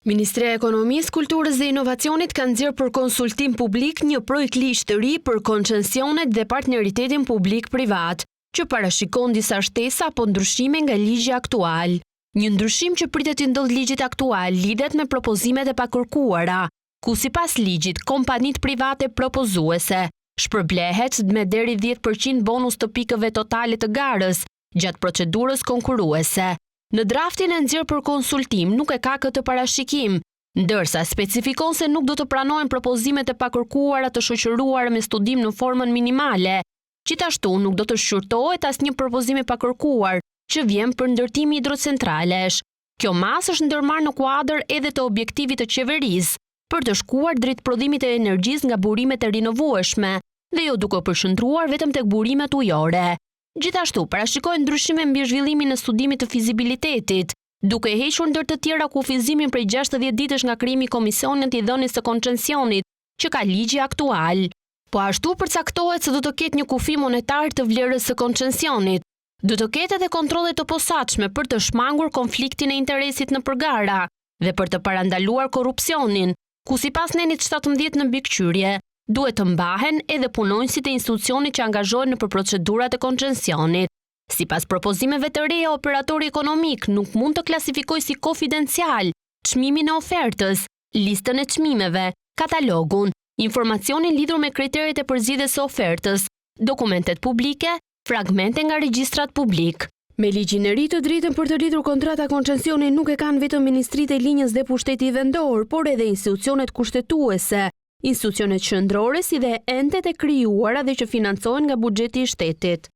Ministria e Ekonomisë, Kulturës dhe Inovacionit ka nxjerrë për konsultim publik një projekt ligj të ri për koncesionet dhe partneritetin publik-privat, që parashikon disa shtesa apo ndryshime nga ligji aktual. Një ndryshim që pritet të ndodhë ligjit aktual lidhet me propozimet e pakërkuara, ku sipas ligjit kompanitë private propozuese shpërblehet me deri 10% bonus të pikëve totale të garës gjatë procedurës konkurruese. Në draftin e nxjerrë për konsultim nuk e ka këtë parashikim, ndërsa specifikon se nuk do të pranohen propozimet e pakërkuara të shoqëruara me studim në formën minimale. Gjithashtu nuk do të shqyrtohet asnjë propozim i pakërkuar që vjen për ndërtimi hidrocentralesh. Kjo masë është ndërmarrë në kuadër edhe të objektivit të qeverisë për të shkuar drejt prodhimit të energjisë nga burimet e rinovueshme dhe jo duke përqendruar vetëm tek burimet ujore. Gjithashtu, parashikohen ndryshime mbi zhvillimin e studimit të fizibilitetit, duke hequr ndër të tjera kufizimin prej 60 ditësh nga krijimi i komisionit i dhënies së koncesionit, që ka ligji aktual. Po ashtu përcaktohet se do të ketë një kufi monetar të vlerës së koncesionit. Do të ketë edhe kontrolle të posaçme për të shmangur konfliktin e interesit në përgara dhe për të parandaluar korrupsionin, ku sipas nenit 17 në mbikëqyrje, duhet të mbahen edhe punonjësit e institucionit që angazhohen në procedurat e koncesionit. Sipas propozimeve të reja, operatori ekonomik nuk mund të klasifikojë si konfidencial çmimin e ofertës, listën e çmimeve, katalogun, informacionin lidhur me kriteret e përzgjedhjes së ofertës, dokumentet publike, fragmente nga regjistrat publik. Me ligjin e ri të drejtën për të lidhur kontrata koncesioni nuk e kanë vetëm Ministritë e Linjës dhe Pushteti Vendor, por edhe institucionet kushtetuese, institucionet qendrore si dhe entet e krijuara dhe që financohen nga buxheti i shtetit.